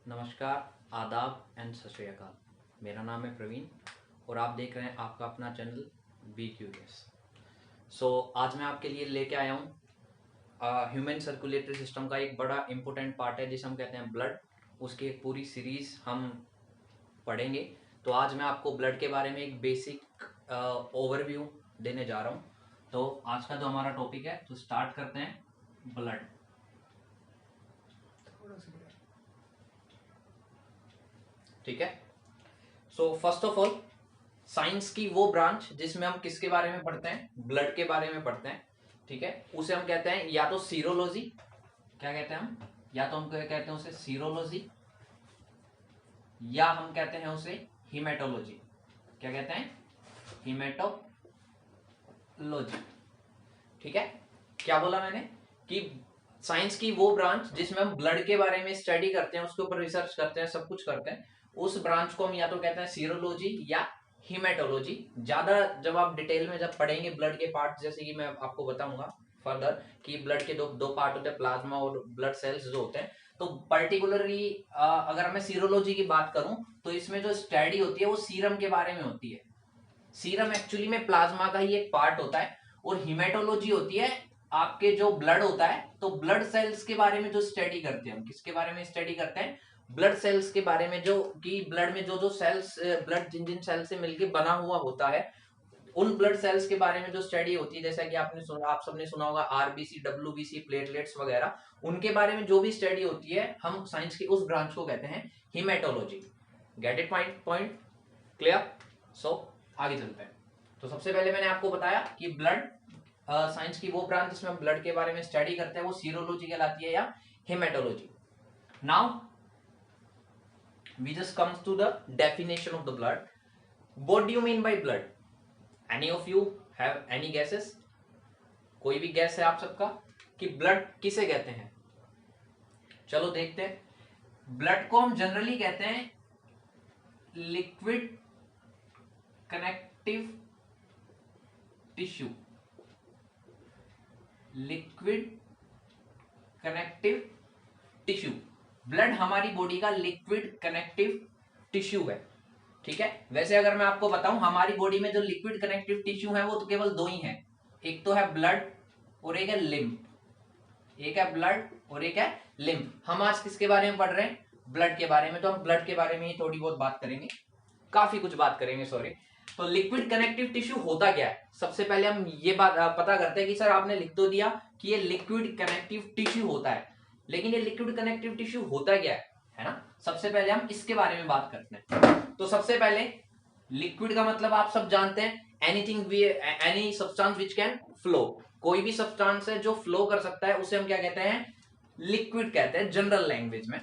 नमस्कार, आदाब एंड सत श्री अकाल। मेरा नाम है प्रवीण और आप देख रहे हैं आपका अपना चैनल बी क्यूरियस। आज मैं आपके लिए लेके आया हूँ ह्यूमन सर्कुलेटरी सिस्टम का एक बड़ा इम्पोर्टेंट पार्ट है जिसे हम कहते हैं ब्लड। उसकी एक पूरी सीरीज हम पढ़ेंगे। तो आज मैं आपको ब्लड के बारे में एक बेसिक ओवरव्यू देने जा रहा हूँ। तो आज का जो हमारा टॉपिक है, तो स्टार्ट करते हैं ब्लड। ठीक है। फर्स्ट ऑफ ऑल, साइंस की वो ब्रांच जिसमें हम किसके बारे में पढ़ते हैं, ब्लड के बारे में पढ़ते हैं। ठीक है, उसे हम कहते हैं या तो सीरोलॉजी, क्या कहते हैं हम, या तो हम कहते हैं उसे सीरोलॉजी, या हम कहते हैं उसे हिमेटोलॉजी। क्या कहते हैं, हिमेटोलॉजी। ठीक है, क्या बोला मैंने कि साइंस की वो ब्रांच जिसमें हम ब्लड के बारे में स्टडी करते हैं, उसके ऊपर रिसर्च करते हैं, सब कुछ करते हैं, उस ब्रांच को हम या तो कहते हैं सीरोलॉजी या हिमेटोलॉजी। ज्यादा जब आप डिटेल में जब पढ़ेंगे ब्लड के पार्ट, जैसे कि मैं आपको बताऊंगा फर्दर कि ब्लड के दो पार्ट होते हैं, प्लाज्मा और ब्लड सेल्स जो होते हैं। तो पर्टिकुलरली अगर मैं सीरोलॉजी की बात करूं तो इसमें जो स्टडी होती है वो सीरम के बारे में होती है। सीरम एक्चुअली में प्लाज्मा का ही एक पार्ट होता है। और हिमेटोलॉजी होती है आपके जो ब्लड होता है, तो ब्लड सेल्स के बारे में जो स्टडी करते हैं हम, किसके बारे में स्टडी करते हैं, ब्लड सेल्स के बारे में। जो कि ब्लड में जो जो सेल्स, ब्लड जिन जिन सेल्स से मिलकर बना हुआ होता है, उन ब्लड सेल्स के बारे में जो स्टडी होती है, जैसा कि आप सबने सुना होगा आरबीसी, डब्ल्यूबीसी, प्लेटलेट्स वगैरह, उनके बारे में जो भी स्टडी होती है, हम साइंस की उस ब्रांच को कहते हैं haematology. Get it point clear? आगे चलते हैं। तो सबसे पहले मैंने आपको बताया कि ब्लड साइंस की वो ब्रांच जिसमें हम ब्लड के बारे में स्टडी करते हैं वो सीरोलॉजी कहलाती है या haematology. Now we just comes to the definition of the blood. What do you mean by blood? Any of you have any gases? कोई भी गैस है आप सबका कि ब्लड किसे कहते हैं? चलो देखते हैं। ब्लड को हम जनरली कहते हैं liquid connective tissue. Liquid connective tissue, blood हमारी बॉडी का लिक्विड कनेक्टिव टिश्यू है। ठीक है, वैसे अगर मैं आपको बताऊं, हमारी बॉडी में जो लिक्विड कनेक्टिव टिश्यू है वो तो केवल दो ही है। एक तो है ब्लड और एक है लिम्फ। एक है ब्लड और एक है लिम्फ। हम आज किसके बारे में पढ़ रहे हैं? ब्लड के बारे में। तो हम ब्लड के बारे में ही थोड़ी बहुत बात करेंगे, काफी कुछ बात करेंगे, सॉरी। तो लिक्विड कनेक्टिव टिश्यू होता क्या है? सबसे पहले हम ये बात पता करते हैं कि सर आपने लिख तो दिया कि ये लिक्विड कनेक्टिव टिश्यू होता है, लेकिन ये लिक्विड कनेक्टिव टिश्यू होता क्या है ना? सबसे पहले हम इसके बारे में बात करते हैं। तो सबसे पहले लिक्विड का मतलब आप सब जानते हैं, anything, any substance which can flow. कोई भी सब्सटेंस है जो फ्लो कर सकता है उसे हम क्या कहते हैं? लिक्विड कहते हैं जनरल लैंग्वेज में।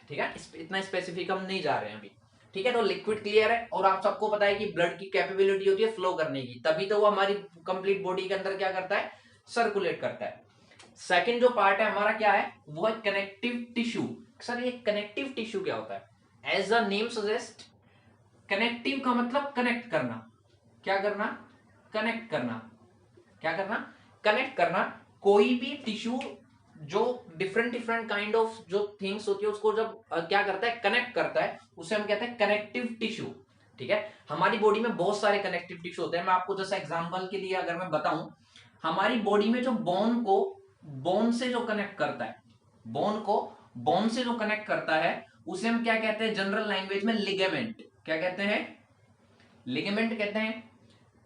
ठीक है, इतना स्पेसिफिक हम नहीं जा रहे हैं अभी। ठीक है, तो लिक्विड क्लियर है। और आप सबको पता है कि ब्लड की कैपेबिलिटी होती है फ्लो करने की, तभी तो वो हमारी कंप्लीट बॉडी के अंदर क्या करता है? सर्कुलेट करता है। सेकंड जो पार्ट है हमारा क्या है, वो है कनेक्टिव टिश्यू। सर ये कनेक्टिव टिश्यू क्या होता है? As a name suggest, connective का मतलब कनेक्ट करना। क्या करना? कनेक्ट करना। क्या करना? कनेक्ट करना। कोई भी टिश्यू जो डिफरेंट डिफरेंट काइंड ऑफ जो थिंग्स होती है उसको जब क्या करता है? कनेक्ट करता है, उसे हम कहते हैं कनेक्टिव टिश्यू। ठीक है, हमारी बॉडी में बहुत सारे कनेक्टिव टिश्यू होते हैं। मैं आपको जैसे एग्जांपल के लिए अगर मैं बताऊं, हमारी बॉडी में जो बोन को बोन से जो कनेक्ट करता है, बोन को बोन से जो कनेक्ट करता है, उसे हम क्या कहते हैं जनरल लैंग्वेज में? लिगामेंट। क्या कहते हैं? लिगामेंट कहते हैं।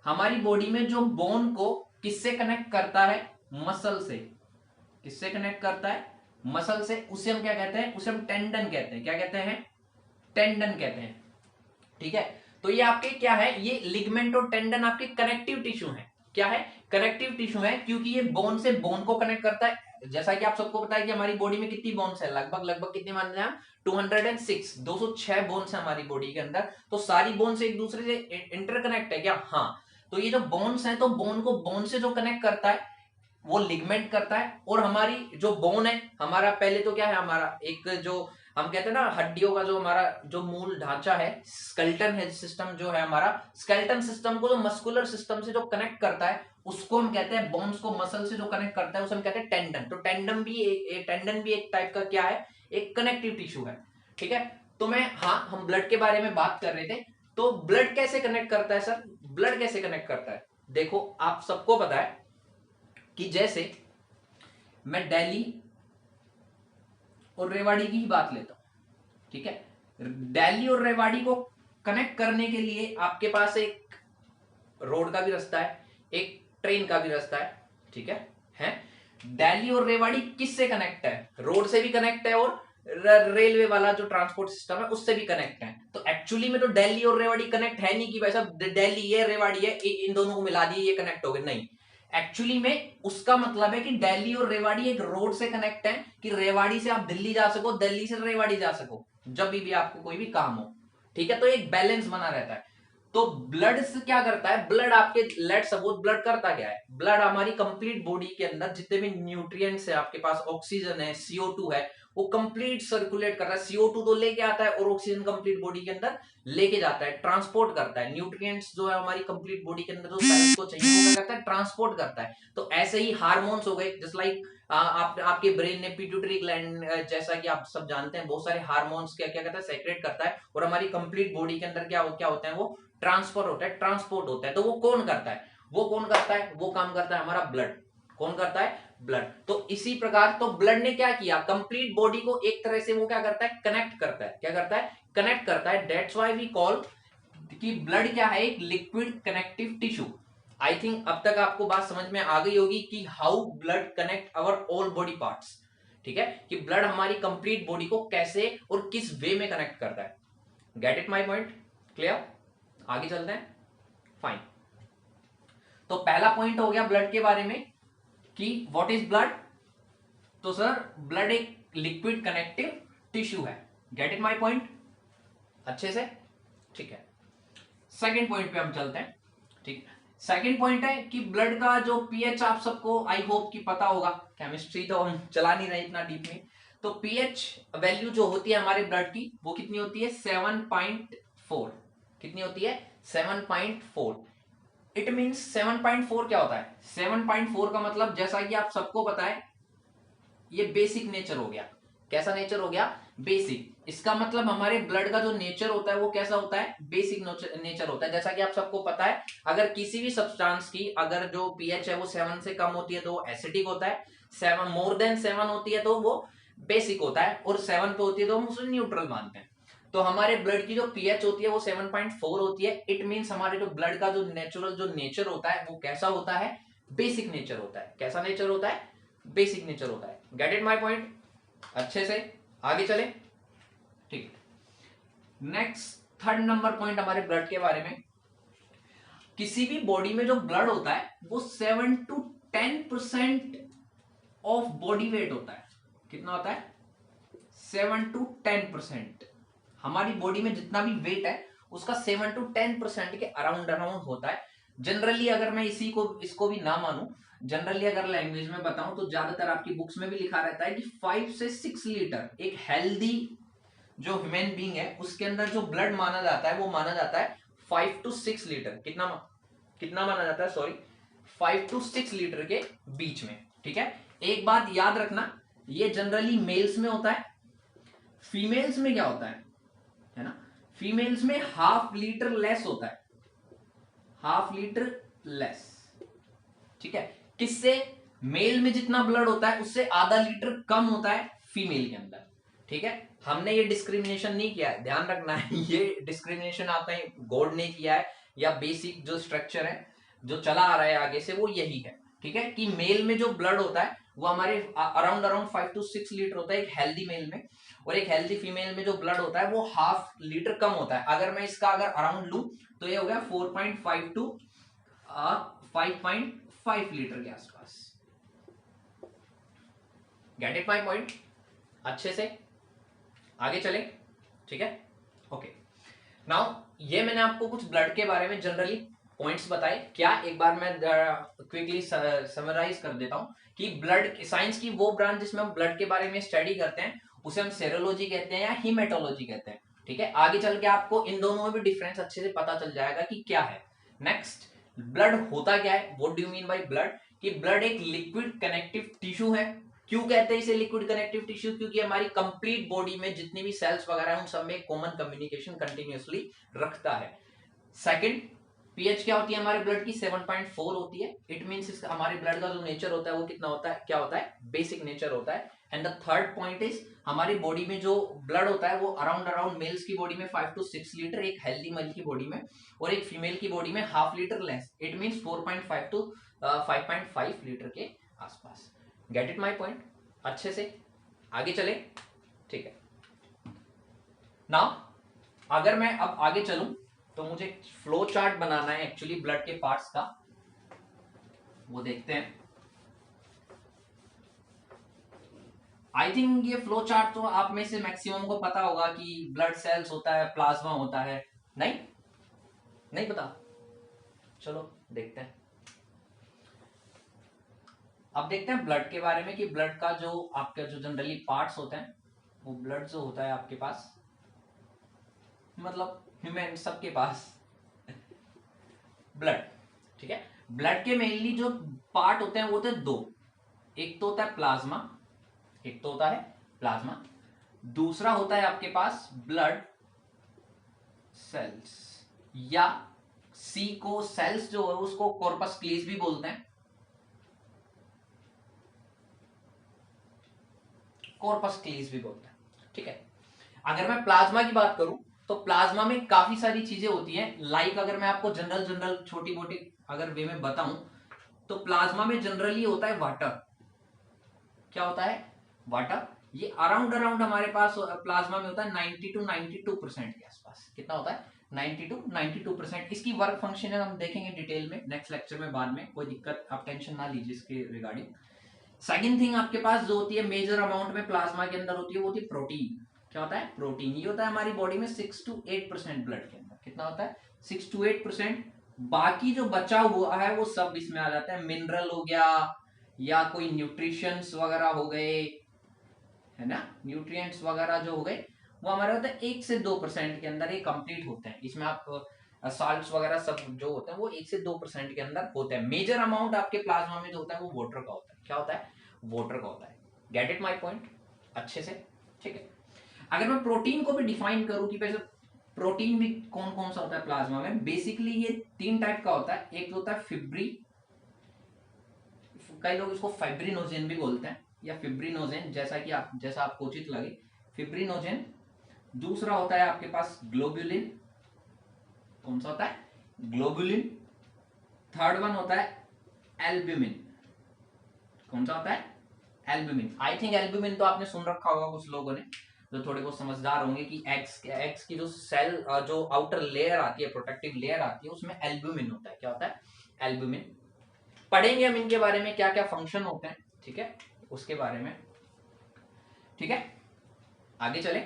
हमारी बॉडी में जो बोन को किससे कनेक्ट करता है? मसल से। किससे कनेक्ट करता है? मसल से। उसे हम क्या कहते हैं? उसे हम टेंडन कहते हैं। क्या कहते हैं? टेंडन कहते हैं। ठीक है, तो ये आपके क्या है? ये लिगमेंट और टेंडन आपके कनेक्टिव टिश्यू है। क्या है? कनेक्टिव टिश्यू है, क्योंकि ये बोन से बोन को कनेक्ट करता है। जैसा कि आप सबको पता है कि हमारी बॉडी में कितनी बोन्स है, लगभग लगभग कितनी मान रहे हैं? 206, 206 बोन्स है हमारी बॉडी के अंदर। तो सारी बोन्स एक दूसरे से इंटरकनेक्ट है क्या? हाँ। तो ये जो बोन्स है, तो बोन को बोन से जो कनेक्ट करता है वो लिगमेंट करता है। और हमारी जो बोन है, हमारा पहले तो क्या है, हमारा एक जो हम कहते हैं ना हड्डियों का जो हमारा जो मूल ढांचा है, स्केलेटन है सिस्टम जो है हमारा, स्केलेटन सिस्टम को जो मस्कुलर सिस्टम से जो कनेक्ट करता है उसको हम कहते हैं, बोन्स को मसल से जो कनेक्ट करता है उसे हम कहते हैं टेंडन। तो टेंडन भी एक टाइप का क्या है? एक कनेक्टिव टिश्यू है। ठीक है। तो हम ब्लड के बारे में बात कर रहे थे। तो ब्लड कैसे कनेक्ट करता है सर, ब्लड कैसे कनेक्ट करता है? देखो आप सबको पता है कि जैसे मैं दिल्ली और रेवाड़ी की ही बात लेता हूं, ठीक है। दिल्ली और रेवाड़ी को कनेक्ट करने के लिए आपके पास एक रोड का भी रास्ता है, एक ट्रेन का भी रास्ता है, ठीक है। दिल्ली और रेवाड़ी किससे कनेक्ट है? रोड से भी कनेक्ट है और रेलवे वाला जो ट्रांसपोर्ट सिस्टम है उससे भी कनेक्ट है। तो एक्चुअली में तो दिल्ली और रेवाड़ी कनेक्ट है नहीं कि भाई साहब दिल्ली है रेवाड़ी है इन दोनों को मिला दिए ये कनेक्ट हो गए, नहीं। एक्चुअली में उसका मतलब है कि दिल्ली और रेवाड़ी एक रोड से कनेक्ट है कि रेवाड़ी से आप दिल्ली जा सको, दिल्ली से रेवाड़ी जा सको जब भी आपको कोई भी काम हो, ठीक है। तो एक बैलेंस बना रहता है। तो ब्लड से क्या करता है, ब्लड आपके लेट सपोज ब्लड करता क्या है, ब्लड हमारी कंप्लीट बॉडी के अंदर जितने भी न्यूट्रिएंट्स है, आपके पास ऑक्सीजन है, CO2 है, वो कंप्लीट सर्कुलेट कर रहा है। CO2 तो लेके आता है और ऑक्सीजन कंप्लीट बॉडी के अंदर लेके जाता है, ट्रांसपोर्ट करता है। न्यूट्रिएंट्स जो है हमारी कंप्लीट बॉडी के अंदर जो सेल्स को चाहिए वो क्या करता है, ट्रांसपोर्ट करता है। तो ऐसे ही हार्मोन्स हो गए, जस्ट लाइक आपके ब्रेन ने पिट्यूटरी ग्लैंड, जैसा कि आप सब जानते हैं, बहुत सारे हार्मोन्स क्या क्या करता है, सेक्रेट करता है और हमारी कंप्लीट बॉडी के अंदर क्या होता है, वो ट्रांसफर होता है, ट्रांसपोर्ट होता है। तो वो कौन करता है, वो काम करता है हमारा ब्लड। कौन करता है, ब्लड। तो इसी प्रकार तो ब्लड ने क्या किया, कंप्लीट बॉडी को एक तरह से वो क्या करता है, कनेक्ट करता है। क्या करता है, कनेक्ट करता है। दैट्स व्हाई वी कॉल कि ब्लड क्या है, एक liquid connective tissue. I think अब तक आपको बात समझ में आ गई होगी कि how blood connect our all body parts, ठीक है, कि ब्लड हमारी कंप्लीट बॉडी को कैसे और किस वे में कनेक्ट करता है। Get it my point, clear? आगे चलते हैं, फाइन। तो पहला पॉइंट हो गया ब्लड के बारे में कि व्हाट इज ब्लड। तो सर ब्लड एक लिक्विड कनेक्टिव टिश्यू है। गेट इट माय पॉइंट अच्छे से, ठीक है। सेकंड पॉइंट पे हम चलते हैं, ठीक है। सेकंड पॉइंट है कि ब्लड का जो पीएच आप सबको आई होप कि पता होगा, केमिस्ट्री तो हम चला नहीं रहे इतना डीप में। तो पीएच वैल्यू जो होती है हमारे ब्लड की वो कितनी होती है, 7.4। कितनी होती है, 7.4। इट मींस 7.4 क्या होता है, 7.4 का मतलब जैसा कि आप सबको पता है ये बेसिक नेचर हो गया। कैसा नेचर हो गया, बेसिक। इसका मतलब हमारे ब्लड का जो नेचर होता है वो कैसा होता है, बेसिक नेचर होता है। जैसा कि आप सबको पता है अगर किसी भी सब्सटेंस की अगर जो पीएच है वो 7 से कम होती है तो वो एसिडिक होता है, 7 मोर देन 7 होती है तो वो बेसिक होता है, और 7 पे होती है तो हम उसे न्यूट्रल मानते हैं। तो हमारे ब्लड की जो पीएच होती है वो 7.4 होती है। इट मींस हमारे जो ब्लड का जो नेचुरल जो नेचर होता है वो कैसा होता है, बेसिक नेचर होता है। कैसा नेचर होता है, बेसिक नेचर होता है। गेट इट माय पॉइंट अच्छे से, आगे चले, ठीक। नेक्स्ट थर्ड नंबर पॉइंट हमारे ब्लड के बारे में, किसी भी बॉडी में जो ब्लड होता है वो 7 to 10% ऑफ बॉडी वेट होता है। कितना होता है, 7 to 10%। हमारी बॉडी में जितना भी वेट है उसका 7 to 10% के अराउंड होता है। जनरली अगर मैं इसको भी ना मानूं, जनरली अगर लैंग्वेज में बताऊं तो ज्यादातर आपकी बुक्स में भी लिखा रहता है कि 5 से 6 लीटर एक हेल्दी जो ह्यूमन बीइंग है उसके अंदर जो ब्लड माना जाता है वो माना जाता है 5 to 6 लीटर। कितना माना जाता है, सॉरी, 5 to 6 लीटर के बीच में, ठीक है। एक बात याद रखना, ये जनरली मेल्स में होता है। फीमेल्स में क्या होता है ना, फीमेल्स में ½ लीटर लेस होता है, ½ लीटर लेस, ठीक है। किससे, मेल में जितना ब्लड होता है उससे ½ लीटर कम होता है फीमेल के अंदर, ठीक है। हमने ये डिस्क्रिमिनेशन नहीं किया है, ध्यान रखना है, ये डिस्क्रिमिनेशन आपने गॉड ने किया है या बेसिक जो स्ट्रक्चर है जो चला आ रहा है आगे से वो यही है, ठीक है, कि मेल में जो ब्लड होता है वो हमारे अराउंड 5 to 6 लीटर होता है एक हेल्दी मेल में, और एक हेल्दी फीमेल में जो ब्लड होता है वो ½ लीटर कम होता है। अगर मैं इसका अगर अराउंड लूं तो ये हो गया 4.5 to 5.5 लीटर के आसपास। गेट इट माय पॉइंट अच्छे से, आगे चले, ठीक है, ओके। नाउ ये मैंने आपको कुछ ब्लड के बारे में जनरली पॉइंट्स बताए। क्या, एक बार मैं क्विकली समराइज कर देता हूं कि ब्लड साइंस की वो ब्रांच जिसमें हम ब्लड के बारे में स्टडी करते हैं उसे हम सेरोलॉजी कहते हैं या हीमेटोलॉजी कहते हैं, ठीक है। आगे चल के आपको इन दोनों में भी डिफरेंस अच्छे से पता चल जाएगा कि क्या है। नेक्स्ट, ब्लड होता क्या है, what do you mean by blood, कि ब्लड एक लिक्विड कनेक्टिव टिश्यू है, क्यों कहते हैं इसे लिक्विड कनेक्टिव टिश्यू? क्योंकि हमारी कंप्लीट बॉडी में जितनी भी सेल्स वगैरह हैं उन सब में कॉमन कम्युनिकेशन कंटिन्यूअसली रखता है। सेकंड, पीएच क्या होती है हमारे ब्लड की? 7.4 होती है। इट मींस हमारे ब्लड का जो नेचर होता है वो कितना होता है? क्या होता है? बेसिक नेचर होता है। And the third point is हमारी बॉडी में जो ब्लड होता है वो अराउंड मेल्स की बॉडी में 5 to 6 लीटर, एक हेल्दी मेल की बॉडी में, और एक फीमेल की बॉडी में half litre less. It means 4.5 to 5.5 litre के आसपास। Get it my point? अच्छे से आगे चले, ठीक है। नाउ अगर मैं अब आगे चलूं तो मुझे फ्लो चार्ट बनाना है एक्चुअली ब्लड के पार्ट्स का, वो देखते हैं। आई थिंक ये फ्लो चार्ट तो आप में से मैक्सिमम को पता होगा कि ब्लड सेल्स होता है, प्लाज्मा होता है। नहीं पता? चलो देखते हैं। अब देखते हैं ब्लड के बारे में कि ब्लड का जो आपका जो जनरली पार्ट्स होते हैं, वो ब्लड जो होता है आपके पास, मतलब ह्यूमन सबके पास ब्लड, ठीक है। ब्लड के मेनली जो पार्ट होते हैं वो होते हैं दो। एक तो होता है प्लाज्मा, दूसरा होता है आपके पास ब्लड सेल्स, या सी को सेल्स जो है उसको कॉर्पस क्लीज भी बोलते हैं। कॉर्पस क्लीज भी बोलते हैं, ठीक है। अगर मैं प्लाज्मा की बात करूं तो प्लाज्मा में काफी सारी चीजें होती हैं। लाइक अगर मैं आपको जनरल छोटी मोटी अगर वे में बताऊं तो प्लाज्मा में जनरली होता है वाटर। क्या होता है? वाटर। ये अराउंड हमारे पास प्लाज्मा में होता है 90 to 92% के आसपास। कितना होता है? 90 to 92%। इसकी वर्क फंक्शन है हम देखेंगे डिटेल में नेक्स्ट लेक्चर में, बाद में, कोई दिक्कत आप टेंशन ना लीजिए इसके रिगार्डिंग। सेकंड थिंग आपके पास जो होती है मेजर अमाउंट में प्लाज्मा के अंदर होती है वो होती है प्रोटीन। क्या होता है? प्रोटीन। ये होता है हमारी बॉडी में 6 to 8% ब्लड के अंदर। कितना होता है? 6 to 8%। बाकी जो बचा हुआ है वो सब इसमें आ जाता है। मिनरल हो गया या कोई न्यूट्रिशंस वगैरह हो गए, है ना, न्यूट्रिएंट्स वगैरह जो हो गए वो हमारे होता है 1 से 2% के अंदर ये कंप्लीट होते हैं। इसमें आप साल्ट्स वगैरह सब जो होते हैं वो 1 से 2% के अंदर होते हैं। मेजर अमाउंट आपके प्लाज्मा में जो होता है वो वाटर का होता है। क्या होता है? वाटर का होता है। गेट इट माई पॉइंट अच्छे से, ठीक है। अगर मैं प्रोटीन को भी डिफाइन करूं कि वैसे प्रोटीन भी कौन कौन सा होता है प्लाज्मा में, बेसिकली ये 3 टाइप का होता है। एक होता है फिब्री, कई लोग इसको फाइब्रिनोजेन भी बोलते हैं, या फिब्रिनोजेन, जैसा आपको उचित लगे, फिब्रिनोजेन। दूसरा होता है आपके पास ग्लोबुलिन। कौन सा होता है? ग्लोबुलिन। थर्ड वन होता है एल्ब्यूमिन। कौन सा होता है? एल्ब्यूमिन। आई थिंक एल्ब्यूमिन तो आपने सुन रखा होगा कुछ लोगों ने जो थोड़े बहुत समझदार होंगे कि एग्स की जो सेल जो आउटर लेयर आती है, प्रोटेक्टिव लेयर आती है, उसमें एल्ब्यूमिन होता है। क्या होता है? एल्ब्यूमिन। पढ़ेंगे हम इनके बारे में क्या क्या फंक्शन होते हैं, ठीक है, उसके बारे में, ठीक है। आगे चले,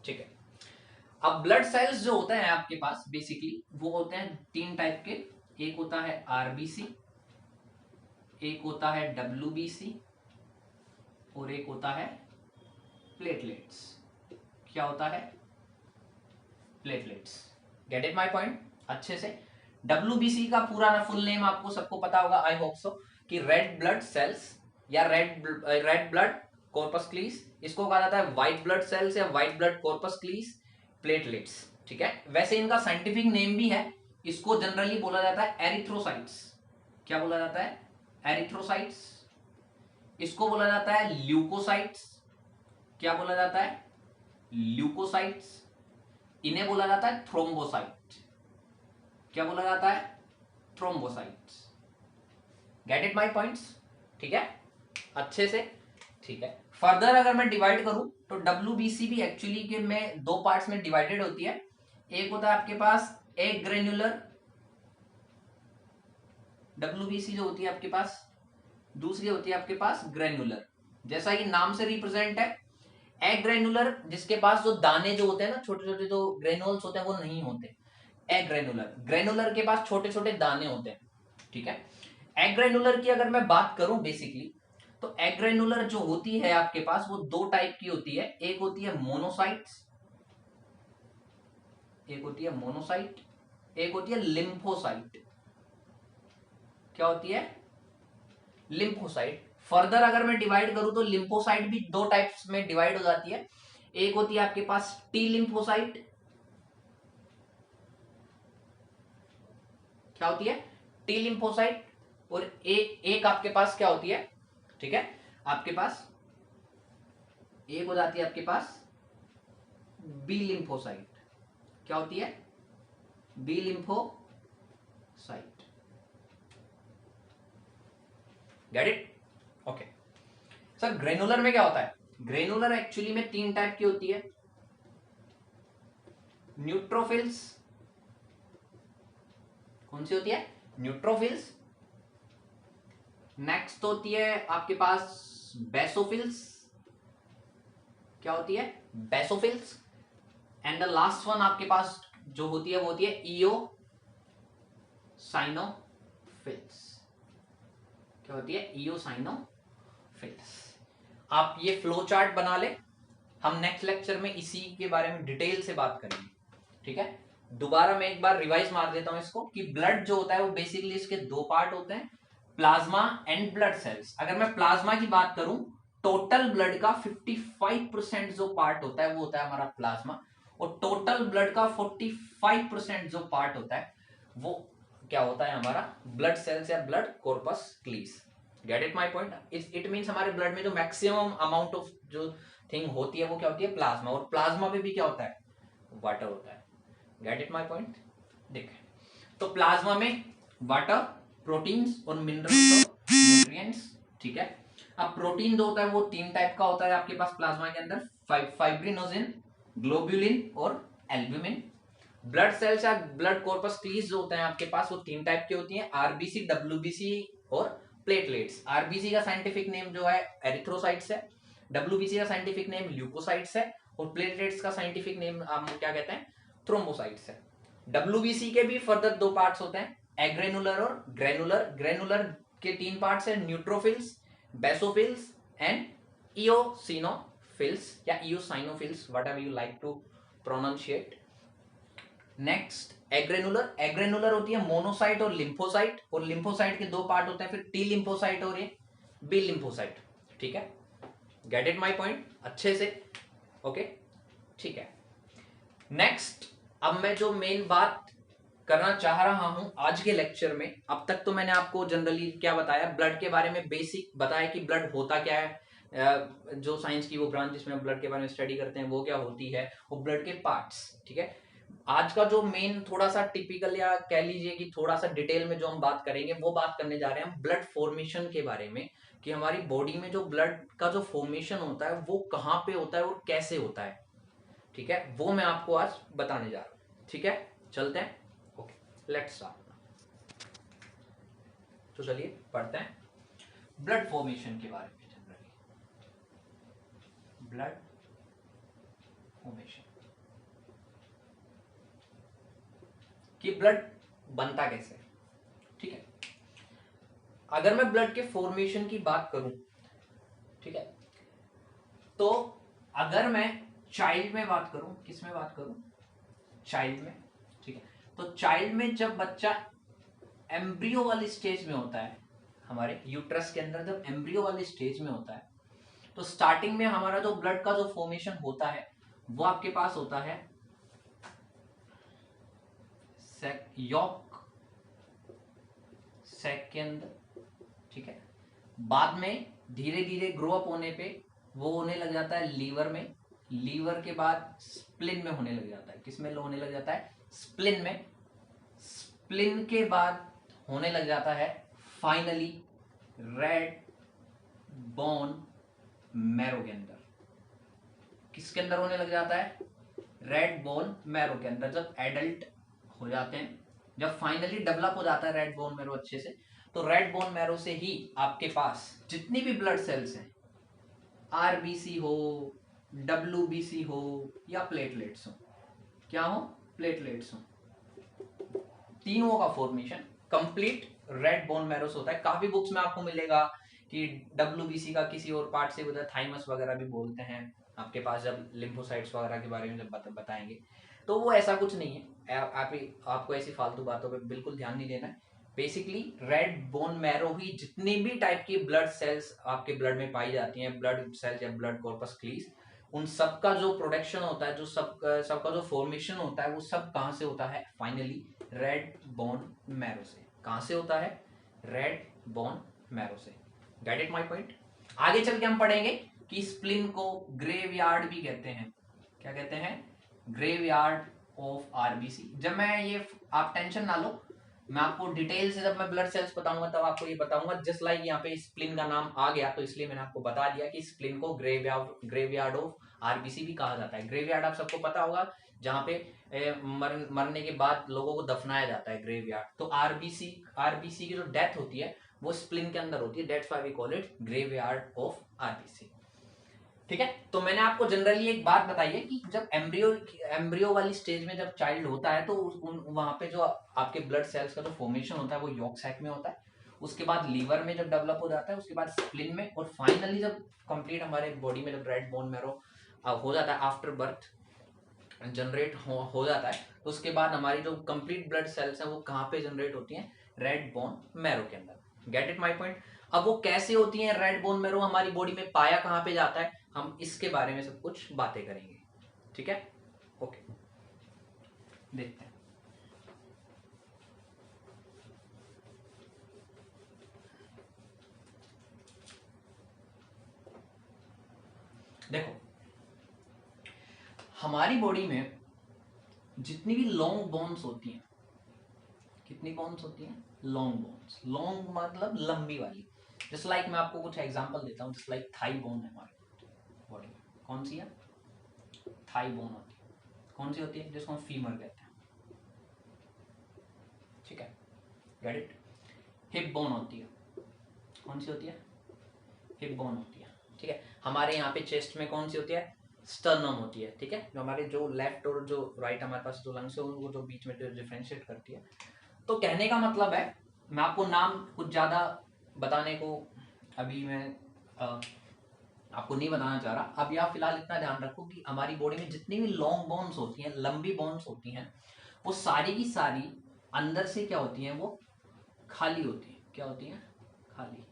ठीक है। अब ब्लड सेल्स जो होते हैं आपके पास बेसिकली वो होते हैं 3 टाइप के। एक होता है आरबीसी, एक होता है डब्ल्यूबीसी, और एक होता है प्लेटलेट्स। क्या होता है? Platelets. Gate it my point अच्छे से। डब्ल्यूबीसी का पूरा ना फुल नेम आपको सबको पता होगा, आई होप सो, कि रेड ब्लड सेल्स या रेड ब्लड कॉर्पस क्लीस। इसको कहा जाता है व्हाइट ब्लड सेल्स या व्हाइट ब्लड कॉर्पस क्लीस प्लेटलेट्स, ठीक है। वैसे इनका साइंटिफिक नेम भी है। इसको जनरली बोला जाता है एरिथ्रोसाइट्स। क्या बोला जाता है? एरिथ्रोसाइट्स। इसको बोला जाता है ल्यूकोसाइट्स। क्या बोला जाता है? ल्यूकोसाइट्स। इन्हें बोला जाता है थ्रोम्बोसाइट। क्या बोला जाता है? Thrombocytes. Gate it my points, ठीक है, अच्छे से, ठीक है। फर्दर अगर मैं डिवाइड करूं तो डब्ल्यूबीसी भी एक्चुअली के में 2 पार्ट्स में डिवाइडेड होती है। एक होता है आपके पास एक ग्रेन्युलर डब्ल्यूबीसी जो होती है आपके पास, दूसरी होती है आपके पास ग्रेन्युलर। जैसा कि नाम से रिप्रेजेंट है, एग ग्रेनुलर जिसके पास जो दाने जो होते हैं ना, छोटे छोटे जो ग्रेनुल्स होते हैं वो नहीं होते। एग ग्रेनुलर, ग्रेनुलर के पास छोटे छोटे दाने होते हैं, ठीक है। एग ग्रेनुलर की अगर मैं बात करूं बेसिकली, तो एग ग्रेनुलर जो होती है आपके पास वो 2 टाइप की होती है। एक होती है मोनोसाइट्स, एक होती है मोनोसाइट, एक होती है लिम्फोसाइट। क्या होती है? लिम्फोसाइट। फर्दर अगर मैं डिवाइड करूं तो लिम्फोसाइट भी दो टाइप्स में डिवाइड हो जाती है। एक होती है आपके पास टी लिम्फोसाइट, क्या होती है, टी लिम्फोसाइट, और एक आपके पास क्या होती है, ठीक है, आपके पास एक हो जाती है आपके पास बी लिम्फोसाइट। क्या होती है, B lymphocyte. Get it, okay sir. Granular में क्या होता है, ग्रेनुलर एक्चुअली में तीन टाइप की होती है, न्यूट्रोफिल्स, कौन सी होती है, न्यूट्रोफिल्स। नेक्स्ट होती है आपके पास बेसोफिल्स, क्या होती है, basophils. And the last one आपके पास जो होती है वो होती है इओसाइनोफिल्स। क्या होती है, इओसाइनोफिल्स। आप ये फ्लो चार्ट बना ले, हम नेक्स्ट लेक्चर में इसी के बारे में डिटेल से बात करेंगे, ठीक है। दोबारा मैं एक बार रिवाइज मार देता हूं इसको कि ब्लड जो होता है वो बेसिकली इसके दो पार्ट होते हैं, प्लाज्मा एंड ब्लड सेल्स। अगर मैं प्लाज्मा की बात करूं, टोटल ब्लड का 55% जो पार्ट होता है वो होता है हमारा प्लाज्मा, और टोटल ब्लड का 45% जो पार्ट होता है वो क्या होता है, हमारा ब्लड सेल्स या blood corpuscles. Get it my point, it means हमारे ब्लड में जो मैक्सिमम अमाउंट ऑफ जो थिंग होती है वो क्या होती है, प्लाज्मा, और प्लाज्मा में भी क्या होता है, वाटर होता है। गेट इट माय पॉइंट, देखें तो प्लाज्मा में वाटर, प्रोटीन्स और मिनरल्स और न्यूट्रिएंट्स, ठीक है। अब प्रोटीन जो होता है वो तीन टाइप का होता है आपके पास प्लाज्मा के अंदर, फाइब्रिनोजिन, ग्लोब्यूलिन और एल्ब्यूमिन। ब्लड सेल्स या ब्लड कॉर्पस क्लीस जो होते हैं आपके पास वो तीन टाइप की होती हैं, आरबीसी, डब्ल्यूबीसी और प्लेटलेट्स। आरबीसी का साइंटिफिक नेम जो है एरिथ्रोसाइट्स है, डब्ल्यूबीसी का साइंटिफिक नेम ल्यूकोसाइट्स है, और प्लेटलेट्स का साइंटिफिक नेम हम क्या कहते हैं, थ्रोम्बोसाइट्स है। डब्ल्यूबीसी के भी फर्दर दो पार्ट्स होते हैं, एग्रेनुलर और ग्रेनुलर। ग्रेनुलर के तीन पार्ट्स हैं, न्यूट्रोफिल्स, बेसोफिल्स एंड इओसिनोफिल्स या eosinophils, whatever you like to pronunciate. Next agranular, agranular होती है मोनोसाइट और लिम्फोसाइट, और लिम्फोसाइट के दो पार्ट होते हैं फिर टी लिम्फोसाइट और ये बी लिम्फोसाइट, ठीक है। गेट इट माय पॉइंट अच्छे से, ओके ठीक है। नेक्स्ट अब मैं जो मेन बात करना चाह रहा हूं आज के लेक्चर में, अब तक तो मैंने आपको जनरली क्या बताया, ब्लड के बारे में बेसिक बताया कि ब्लड होता क्या है, जो साइंस की वो ब्रांच जिसमें ब्लड के बारे में स्टडी करते हैं वो क्या होती है, वो ब्लड के पार्ट्स, ठीक है। आज का जो मेन थोड़ा सा टिपिकल या कह लीजिए कि थोड़ा सा डिटेल में जो हम बात करेंगे वो बात करने जा रहे हैं हम ब्लड फॉर्मेशन के बारे में, कि हमारी बॉडी में जो ब्लड का जो फॉर्मेशन होता है वो कहाँ पे होता है और कैसे होता है, ठीक है, वो मैं आपको आज बताने जा रहा हूं, ठीक है। चलते हैं, ओके लेट्स स्टार्ट। तो चलिए पढ़ते हैं ब्लड फॉर्मेशन के बारे में, जनरली ब्लड फॉर्मेशन कि ब्लड बनता कैसे, ठीक है। अगर मैं ब्लड के फॉर्मेशन की बात करूं, ठीक है, तो अगर मैं चाइल्ड में बात करूं, किस में बात करूं, चाइल्ड में, ठीक है। तो चाइल्ड में जब बच्चा एम्ब्रियो वाली स्टेज में होता है, हमारे यूट्रस के अंदर जब एम्ब्रियो वाली स्टेज में होता है, तो स्टार्टिंग में हमारा जो ब्लड का जो फॉर्मेशन होता है वो आपके पास होता है यॉक सैक के अंदर, ठीक है। बाद में धीरे धीरे ग्रो अप होने पे वो होने लग जाता है लीवर में, लीवर के बाद स्प्लिन में होने लग जाता है, किसमें होने लग जाता है, स्प्लिन में, स्प्लिन के बाद होने लग जाता है फाइनली रेड बोन मैरो के अंदर। किसके अंदर होने लग जाता है, रेड बोन मैरो के अंदर। जब एडल्ट हो जाते हैं, जब फाइनली डेवलप हो जाता है रेड बोन मैरो अच्छे से, तो रेड बोन मैरो से ही आपके पास जितनी भी ब्लड सेल्स हैं, आरबीसी हो, डब्ल्यूबीसी हो या प्लेटलेट्स हो, क्या हो, प्लेटलेट्स हो, तीनों का formation complete red bone marrow से होता है। काफी बुक्स में आपको मिलेगा कि डब्ल्यूबीसी का किसी और पार्ट से होता है, थाइमस वगैरह भी बोलते हैं आपके पास, जब लिम्फोसाइट्स वगैरह के बारे में जब बताएंगे, तो वो ऐसा कुछ नहीं है। आपको ऐसी फालतू बातों पे बिल्कुल ध्यान नहीं देना है। बेसिकली रेड बोन मैरो ही जितनी भी टाइप की ब्लड सेल्स आपके ब्लड में पाई जाती हैं, ब्लड सेल्स या ब्लड कॉर्पस क्लीस, उन सबका जो प्रोडक्शन होता है, जो सबका जो फॉर्मेशन होता है, वो सब कहां से होता है? फाइनली रेड बोन मैरो से। कहां से होता है? रेड बोन मैरो से। Gate it my point? आगे चल के हम पढ़ेंगे कि स्प्लिन को ग्रेवयार्ड भी कहते हैं। क्या कहते हैं? Graveyard of RBC. जब मैं ये, आप टेंशन ना लो, मैं आपको डिटेल से जब मैं ब्लड सेल्स बताऊंगा तब आपको ये बताऊंगा। जस्ट लाइक यहाँ पे स्प्लिन का नाम आ गया तो इसलिए मैंने आपको बता दिया कि स्प्लिन को ग्रेवयार्ड ऑफ आरबीसी भी कहा जाता है। ग्रेवयार्ड आप सबको पता होगा, जहाँ पे मरने के बाद लोगों को दफनाया जाता है, ग्रेवयार्ड। तो आरबीसी की जो डेथ होती है वो स्प्लिन के अंदर होती है, that's why we call it graveyard of RBC. ठीक है, तो मैंने आपको जनरली एक बात बताई है कि जब एम्ब्रियो वाली स्टेज में जब चाइल्ड होता है तो वहां पे जो आपके ब्लड सेल्स का जो फॉर्मेशन होता है वो यॉर्क सैक में होता है, उसके बाद लीवर में जब डेवलप हो जाता है, उसके बाद स्प्लिन में, और फाइनली जब कंप्लीट हमारे बॉडी में जब रेड बोन मैरो हो जाता है आफ्टर बर्थ, जनरेट हो जाता है, तो उसके बाद हमारी जो कंप्लीट ब्लड सेल्स हैं वो कहाँ पे जनरेट होती हैं? रेड बोन मैरो के अंदर। Gate it my point? अब वो कैसे होती हैं रेड बोन मैरो, हमारी बॉडी में पाया कहाँ पे जाता है, हम इसके बारे में सब कुछ बातें करेंगे। ठीक है, ओके, देखते हैं। देखो, हमारी बॉडी में जितनी भी लॉन्ग बोन्स होती हैं, कितनी बोन्स होती हैं? Long bones. लॉन्ग मतलब लंबी वाली। जस्ट लाइक मैं आपको कुछ एग्जांपल देता हूँ। जस्ट लाइक थाई बोन है हमारी बॉडी में, कौन सी है? थाई बोन होती है। कौन सी होती है? जिसको हम फीमर कहते हैं। ठीक है, गेट इट? हिप बोन होती है। कौन सी होती है? हिप बोन होती है। ठीक है, हमारे यहाँ पे चेस्ट में कौन सी होती है? स्टर्नम होती है। ठीक है, जो हमारे जो लेफ्ट और जो राइट हमारे पास जो लंग्स है उनको जो बीच में डिफरेंशिएट करती है। तो कहने का मतलब है, मैं आपको नाम कुछ ज़्यादा बताने को अभी मैं आपको नहीं बताना चाह रहा। अभी आप फिलहाल इतना ध्यान रखो कि हमारी बॉडी में जितनी भी लॉन्ग बोन्स होती हैं, लंबी बोन्स होती हैं, वो सारी की सारी अंदर से क्या होती हैं? वो खाली होती हैं। क्या होती हैं? खाली।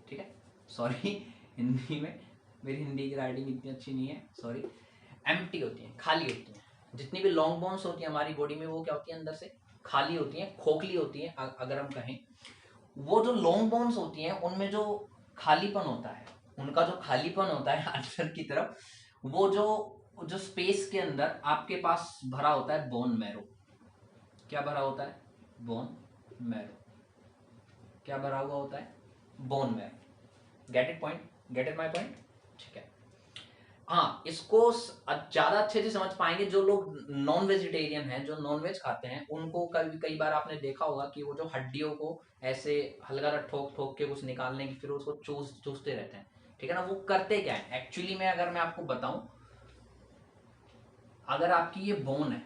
ठीक है, सॉरी हिंदी में, मेरी हिंदी की राइटिंग इतनी अच्छी नहीं है, सॉरी। एम्प्टी होती हैं, खाली होती हैं। जितनी भी लॉन्ग बोन्स होती हैं हमारी बॉडी में वो क्या होती है? अंदर से खाली होती हैं, खोखली होती हैं अगर हम कहें। वो जो लॉन्ग बोन्स होती हैं उनमें जो खालीपन होता है, उनका जो खालीपन होता है अंदर की तरफ, वो जो स्पेस के अंदर आपके पास भरा होता है बोन मैरो। क्या भरा होता है? Bone marrow. क्या भरा हुआ होता है? Bone marrow. Get it point? Gate it my point? ठीक है, हाँ, इसको ज्यादा अच्छे से समझ पाएंगे जो लोग नॉन वेजिटेरियन हैं, जो नॉन वेज खाते हैं, उनको कई बार आपने देखा होगा कि वो जो हड्डियों को ऐसे हल्का सा ठोक ठोक के कुछ निकालने की, फिर उसको चूसते रहते हैं। ठीक है ना? वो करते क्या है एक्चुअली में, अगर मैं आपको बताऊं, अगर आपकी ये बोन है,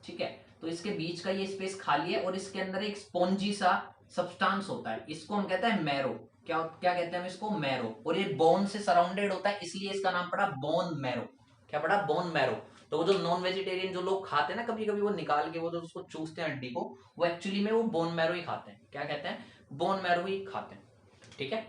ठीक है, तो इसके बीच का ये स्पेस खाली है और इसके अंदर एक स्पॉन्जी सा सब्सटेंस होता है, इसको हम कहते हैं मैरो। क्या क्या कहते हैं हम इसको? मैरो। और ये बोन से सराउंडेड होता है, इसलिए इसका नाम पड़ा बोन मैरो। क्या पड़ा? Bone marrow. तो वो जो नॉन वेजिटेरियन जो लोग खाते हैं ना, कभी कभी वो निकाल के वो जो उसको चूसते हैं हड्डी को, वो एक्चुअली में वो बोन मैरो ही खाते हैं। क्या कहते हैं? बोन मैरो ही खाते हैं। ठीक है,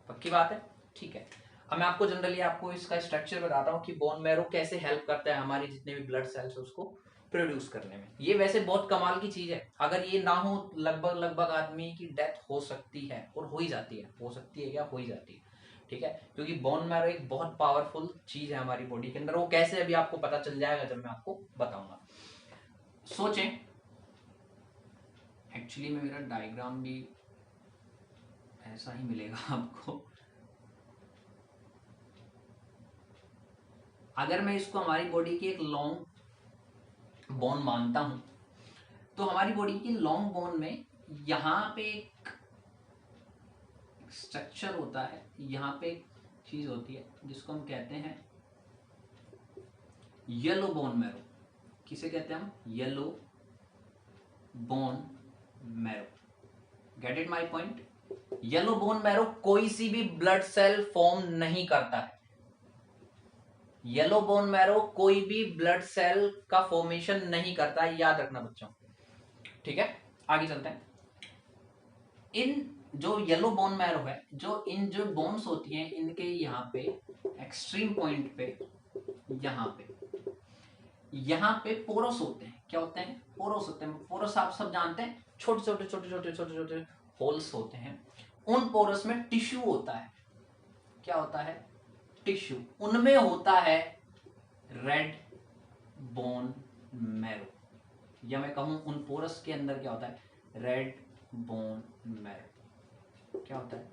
पक्की बात है? ठीक है, अब मैं आपको जनरली आपको इसका स्ट्रक्चर बताता हूँ कि बोन मैरो कैसे हेल्प करता है हमारी जितने भी ब्लड सेल्स है उसको प्रोड्यूस करने में। ये वैसे बहुत कमाल की चीज है, अगर ये ना हो लगभग लगभग आदमी की डेथ हो सकती है, और हो ही जाती है। हो सकती है क्या? हो ही जाती है। ठीक है, क्योंकि बोन मैरो एक बहुत पावरफुल चीज है हमारी बॉडी के अंदर। वो कैसे अभी आपको पता चल जाएगा जब मैं आपको बताऊंगा। सोचें, एक्चुअली में मेरा डायग्राम भी ऐसा ही मिलेगा आपको। अगर मैं इसको हमारी बॉडी की एक लॉन्ग बोन मानता हूं, तो हमारी बॉडी की लॉन्ग बोन में यहाँ पे एक स्ट्रक्चर होता है, यहाँ पे एक चीज होती है जिसको हम कहते हैं येलो बोन मैरो। किसे कहते हैं हम? Yellow bone marrow. Gate it my point? Yellow bone marrow कोई सी भी ब्लड सेल फॉर्म नहीं करता है। येलो बोन मैरो कोई भी ब्लड सेल का फॉर्मेशन नहीं करता है, याद रखना बच्चों। ठीक है, आगे चलते हैं। इन जो येलो बोन मैरो है, जो इन जो बोन्स होती हैं इनके यहाँ पे एक्सट्रीम पॉइंट पे यहाँ पे पोरस होते हैं। क्या होते हैं? पोरस होते हैं। पोरस आप सब जानते हैं, छोटे छोटे होल्स होते हैं। उन पोरस में टिश्यू होता है। क्या होता है? टिश्यू। उनमें होता है रेड बोन मैरो, या मैं कहूं उन पोरस के अंदर क्या होता है? Red bone marrow. क्या होता है?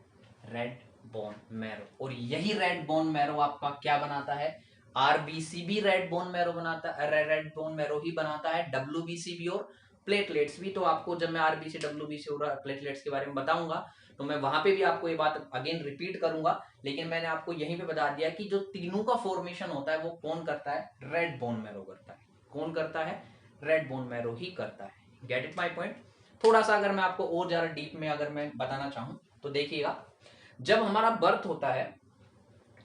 Red bone marrow. और यही रेड बोन मैरो आपका क्या बनाता है? आरबीसी भी रेड बोन मैरो बनाता है, रेड बोन मैरो ही बनाता है, डब्ल्यूबीसी भी और प्लेटलेट्स भी। तो आपको जब मैं आरबीसी, डब्ल्यूबीसी और प्लेटलेट्स के बारे में बताऊंगा तो मैं वहां पे भी आपको ये बात अगेन रिपीट करूंगा, लेकिन मैंने आपको यहीं पे बता दिया कि जो तीनों का फॉर्मेशन होता है वो कौन करता है? रेड बोन मैरो करता है। कौन करता है? रेड बोन मैरो ही करता है। Gate it my point? थोड़ा सा अगर मैं आपको और ज्यादा डीप में अगर मैं बताना चाहूं तो देखिएगा, जब हमारा बर्थ होता है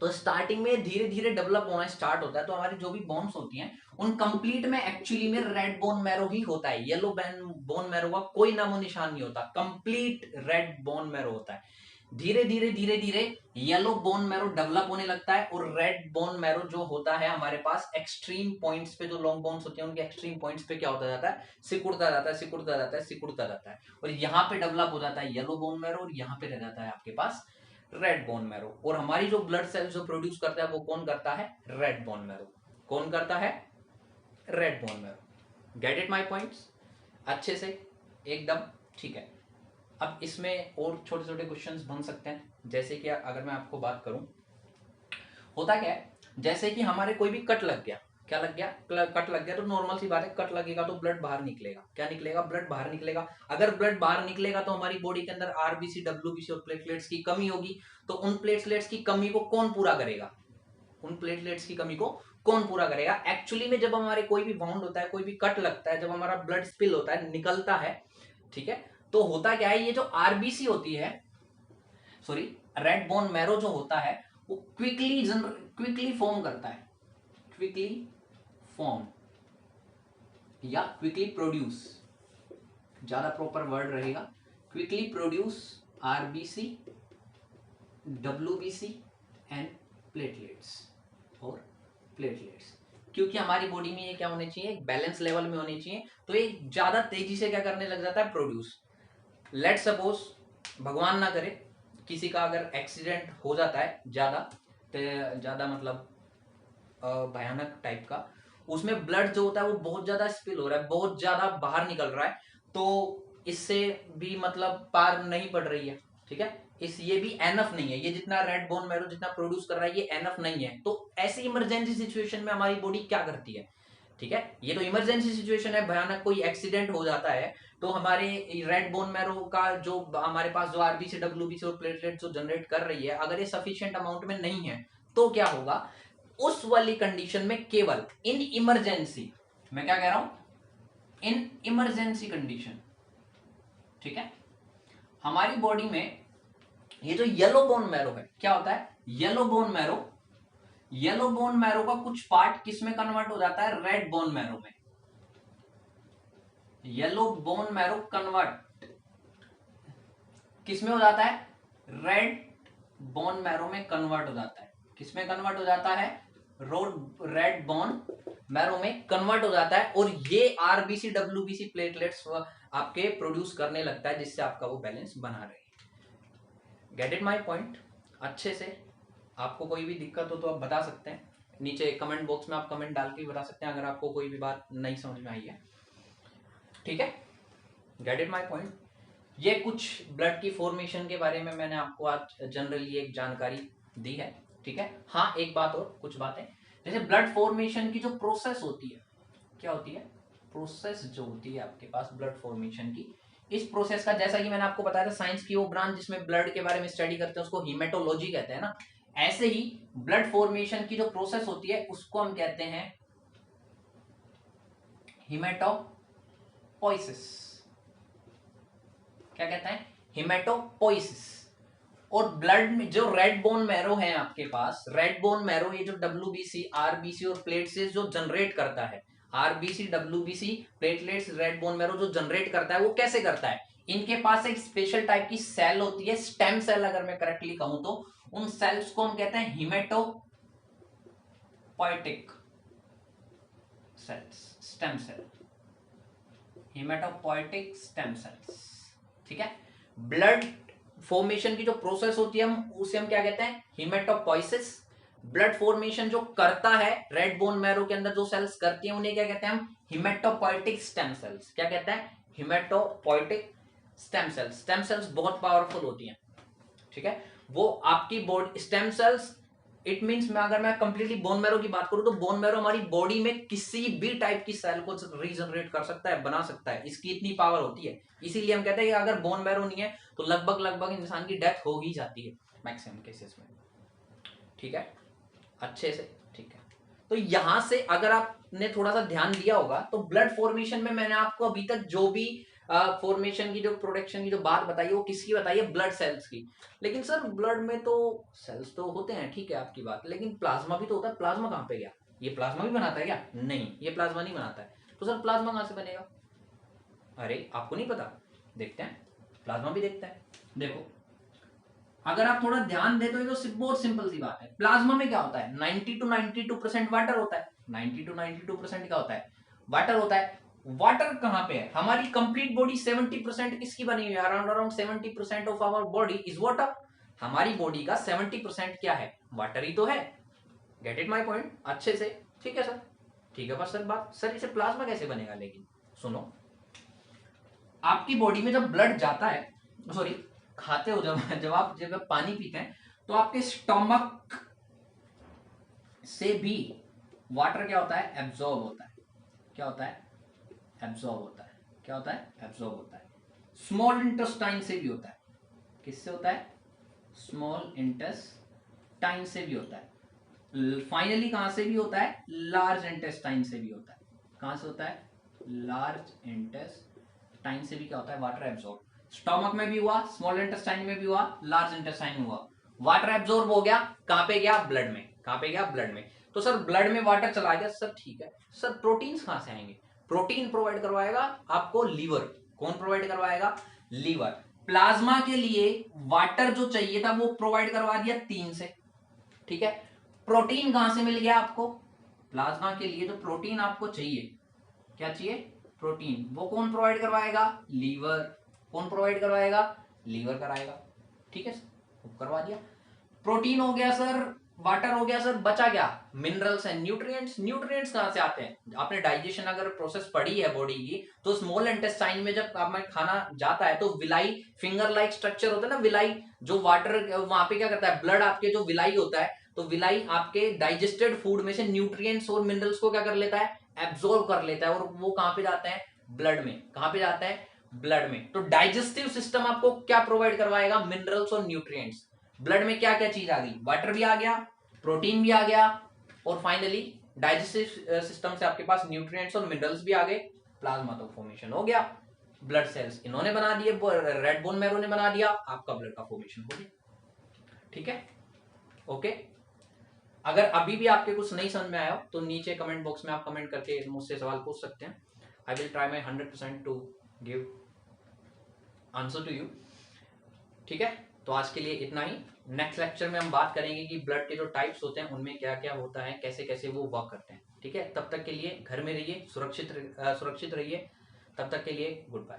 तो स्टार्टिंग में धीरे धीरे डेवलप होना स्टार्ट होता है, तो हमारी जो भी बोन्स होती हैं उन कंप्लीट में एक्चुअली में रेड बोन मैरो ही होता है। येलो बोन मैरो का कोई नामो निशान नहीं होता, कंप्लीट रेड बोन मैरो होता है। धीरे धीरे येलो बोन मैरो डेवलप होने लगता है और रेड बोन मैरो जो होता है हमारे पास एक्सट्रीम पॉइंट्स पे, जो लॉन्ग बोन्स होते हैं उनके एक्सट्रीम पॉइंट्स पे क्या होता जाता है? सिकुड़ता जाता है और यहाँ पे डेवलप हो जाता है येलो बोन मैरो और यहाँ पे रह जाता है आपके पास रेड बोन मैरो। और हमारी जो ब्लड सेल्स जो प्रोड्यूस करता है वो कौन करता है? Red bone marrow. कौन करता है? Red bone marrow. Gate it my points? अच्छे से एकदम ठीक है। अब इसमें और छोटे छोटे क्वेश्चंस बन सकते हैं, जैसे कि अगर मैं आपको बात करूं, होता क्या है, जैसे कि हमारे कोई भी कट लग गया। क्या लग गया? कट लग गया तो नॉर्मल सी बात है, कट लगेगा तो ब्लड बाहर निकलेगा। क्या निकलेगा? ब्लड बाहर निकलेगा। अगर ब्लड बाहर निकलेगा तो हमारी बॉडी के अंदर आरबीसी, डब्ल्यूबीसी और प्लेटलेट्स की कमी होगी। तो उन प्लेटलेट्स की कमी को कौन पूरा करेगा? उन प्लेटलेट्स की कमी को कौन पूरा करेगा? एक्चुअली में जब हमारे कोई भी वाउंड होता है, कोई भी कट लगता है, जब हमारा ब्लड स्पिल होता है, निकलता है, ठीक है, तो होता क्या है, ये जो आरबीसी होती है, सॉरी रेड बोन मैरो जो होता है वो क्विकली फॉर्म करता है, क्विकली फॉर्म या क्विकली प्रोड्यूस, ज्यादा प्रॉपर वर्ड रहेगा, quickly produce RBC, WBC and platelets और प्लेटलेट्स। क्योंकि हमारी बॉडी में ये क्या होने चाहिए? एक बैलेंस लेवल में होने चाहिए, तो ये ज्यादा तेजी से क्या करने लग जाता है? प्रोड्यूस। लेट सपोज भगवान ना करे किसी का अगर एक्सीडेंट हो जाता है ज्यादा मतलब भयानक टाइप का, उसमें ब्लड जो होता है वो बहुत ज्यादा स्पिल हो रहा है, बहुत ज्यादा बाहर निकल रहा है, तो इससे भी मतलब पार नहीं पड़ रही है, ठीक है, ये भी एनफ नहीं है, ये जितना रेड बोन मैरो जितना प्रोड्यूस कर रहा है ये एनफ नहीं है। तो ऐसी इमरजेंसी सिचुएशन में हमारी बॉडी क्या करती है? ठीक है, ये तो इमरजेंसी सिचुएशन है, भयानक कोई एक्सीडेंट हो जाता है, तो हमारे रेड बोन मैरो का जो हमारे पास जो आरबीसी, डब्ल्यूबीसी और प्लेटलेट जो जनरेट कर रही है, अगर ये सफिशिएंट अमाउंट में नहीं है तो क्या होगा? उस वाली कंडीशन में केवल इन इमरजेंसी, मैं क्या कह रहा हूं? इन इमरजेंसी कंडीशन, ठीक है, हमारी बॉडी में ये जो येलो बोन मैरो है, क्या होता है? येलो बोन मैरो का कुछ पार्ट किस में कन्वर्ट हो जाता है? रेड बोन मैरो में। येलो बोन मैरो कन्वर्ट किस में हो जाता है? रेड बोन मैरो में कन्वर्ट हो जाता है। किस में कन्वर्ट हो जाता है? रेड बोन मैरो में कन्वर्ट हो जाता है, और ये आरबीसी, डब्ल्यूबीसी प्लेटलेट्स आपके प्रोड्यूस करने लगता है, जिससे आपका वो बैलेंस बना रहे। Get it my point? अच्छे से आपको कोई भी दिक्कत हो तो आप बता सकते हैं, नीचे कमेंट बॉक्स में आप कमेंट डाल के बता सकते हैं अगर आपको कोई भी बात नहीं समझ में आई है, ठीक है। Get it my point? ये कुछ ब्लड की फॉर्मेशन के बारे में मैंने आपको आज जनरली एक जानकारी दी है, ठीक है। हाँ, एक बात और, कुछ बातें, जैसे ब्लड फॉर्मेशन की जो प्रोसेस होती है, क्या होती है? प्रोसेस जो होती है आपके पास ब्लड फॉर्मेशन की, इस प्रोसेस का, जैसा कि मैंने आपको बताया था, साइंस की वो ब्रांच जिसमें ब्लड के बारे में स्टडी करते हैं उसको हीमेटोलॉजी कहते हैं ना, ऐसे ही ब्लड फॉर्मेशन की जो प्रोसेस होती है उसको हम कहते हैं हीमेटोपोइसिस। क्या कहते हैं? हीमेटोपोइसिस। और ब्लड में जो रेड बोन मैरो है आपके पास, रेड बोन मैरो ये जो डब्ल्यूबीसी, आरबीसी और प्लेटलेट्स जो जनरेट करता है, RBC, WBC, platelets, red bone marrow जो जनरेट करता है, वो कैसे करता है? इनके पास एक स्पेशल टाइप की सेल होती है, स्टेम सेल अगर मैं करेक्टली कहूं तो। उन सेल्स को हम कहते हैं haematopoietic cells, stem cell, haematopoietic stem cells. ठीक है, ब्लड फॉर्मेशन की जो प्रोसेस होती है हम उसे हम क्या कहते हैं, हिमेटोपोइसिस। ब्लड फॉर्मेशन जो करता है रेड बोन मैरो के अंदर जो सेल्स करती हैं उन्हें क्या कहते हैं हम, हिमेटोपोइटिक स्टेम सेल्स। क्या कहते हैं, hematopoietic stem cells. Stem cells बहुत पावरफुल होती हैं। ठीक है, वो आपकी body stem cells, it means मैं अगर मैं कंप्लीटली बोन मैरो की बात करूं तो बोन मैरो हमारी बॉडी में किसी भी टाइप की सेल को रीजनरेट कर सकता है, बना सकता है, इसकी इतनी पावर होती है। इसीलिए हम कहते हैं कि अगर बोन मैरो नहीं है तो लगभग लगभग इंसान की डेथ हो ही जाती है मैक्सिमम केसेस में। ठीक है, अच्छे से। ठीक है, तो यहां से अगर आपने थोड़ा सा ध्यान दिया होगा तो ब्लड फॉर्मेशन में मैंने आपको अभी तक जो भी फॉर्मेशन की जो प्रोडक्शन की जो बात बताई है वो किसकी बताई है, ब्लड सेल्स की। लेकिन सर ब्लड में तो सेल्स तो होते हैं, ठीक है आपकी बात, लेकिन प्लाज्मा भी तो होता है। प्लाज्मा कहाँ पे गया, ये प्लाज्मा भी बनाता है क्या? नहीं, ये प्लाज्मा नहीं बनाता है। तो सर प्लाज्मा कहां से बनेगा? अरे आपको नहीं पता, देखते हैं, प्लाज्मा भी देखते हैं। देखो, अगर आप थोड़ा ध्यान दे तो ये तो बहुत सिंपल सी बात है। प्लाज्मा में क्या होता है, 90 to 92% वाटर होता है। 90 to 92% क्या होता है, वाटर होता है। वाटर कहां पे है, हमारी कंप्लीट बॉडी 70% किसकी बनी हुई है, around 70% of our body is water. हमारी बॉडी का 70% क्या है, वाटर ही तो है। गेट इट माई पॉइंट अच्छे से? ठीक है सर, ठीक है। बस सर बात, सर इसे प्लाज्मा कैसे बनेगा, लेकिन सुनो, आपकी बॉडी में जब ब्लड जाता है, सॉरी खाते हो जब आप पानी पीते हैं तो आपके स्टमक से भी वाटर क्या होता है, एब्जॉर्ब होता है। क्या होता है, एब्जॉर्ब होता है। क्या होता है, एब्जॉर्ब होता है। स्मॉल इंटेस्टाइन से भी होता है। किससे होता है, स्मॉल इंटेस्टाइन से भी होता है। फाइनली कहां से भी होता है, लार्ज इंटेस्टाइन से भी होता है। कहां से होता है, लार्ज इंटेस्टाइन से भी क्या होता है, वाटर एब्जॉर्ब। स्टमक में भी हुआ, स्मॉल इंटेस्टाइन में भी हुआ, लार्ज इंटेस्टाइन में हुआ। वाटर एब्जॉर्ब हो गया, कहां पे गया, ब्लड में। कहां पे गया, ब्लड में। तो सर ब्लड में वाटर चला गया, सर ठीक है। सर प्रोटीन्स कहां से आएंगे, प्रोटीन प्रोवाइड करवाएगा आपको लीवर। कौन प्रोवाइड करवाएगा, लीवर। प्लाज्मा के लिए वाटर जो चाहिए था वो प्रोवाइड करवा दिया 3 से। ठीक है, प्रोटीन कहां से मिल गया आपको, प्लाज्मा के लिए जो प्रोटीन आपको चाहिए, क्या चाहिए, प्रोटीन, वो कौन प्रोवाइड करवाएगा, लीवर। कौन प्रोवाइड करवाएगा, लीवर कराएगा। ठीक है, करवा दिया। प्रोटीन हो गया सर, वाटर हो गया सर, बचा क्या, मिनरल्स एंड न्यूट्रिएंट्स। न्यूट्रिएंट्स कहां से आते हैं, आपने डाइजेशन अगर प्रोसेस पढ़ी है बॉडी की तो स्मॉल इंटेस्टाइन में जब आप में खाना जाता है तो विलाई, फिंगर लाइक स्ट्रक्चर होता है ना विलाई, जो वाटर वहां पे क्या करता है, ब्लड आपके जो विलाई होता है, तो विलाई आपके डाइजेस्टेड फूड में से न्यूट्रिएंट्स और मिनरल्स को क्या कर लेता है, एब्जॉर्ब कर लेता है, और वो कहां पे जाते हैं, ब्लड में। कहां पे जाता है, ब्लड में। तो डाइजेस्टिव सिस्टम आपको क्या प्रोवाइड करवाएगा, मिनरल्स और न्यूट्रिएंट्स। ब्लड में क्या क्या चीज आ गई, वाटर भी आ गया, प्रोटीन भी आ गया, और फाइनली डाइजेस्टिव सिस्टम से आपके पास न्यूट्रिएंट्स और मिनरल्स भी आ गए। प्लाज्मा तो फॉर्मेशन हो गया, ब्लड सेल्स इन्होंने बना दिए, रेड बोन मैरो ने बना दिया, आपका ब्लड का फॉर्मेशन हो गया। ठीक है, ओके। अगर अभी भी आपके कुछ नहीं समझ में आया हो तो नीचे कमेंट बॉक्स में आप कमेंट करके मुझसे सवाल पूछ सकते हैं। I will try my 100% to give answer to you. ठीक है, तो आज के लिए इतना ही। नेक्स्ट लेक्चर में हम बात करेंगे कि ब्लड के जो टाइप्स होते हैं उनमें क्या क्या होता है, कैसे कैसे वो वर्क करते हैं। ठीक है, तब तक के लिए घर में रहिए, सुरक्षित रहिए। तब तक के लिए गुड बाय।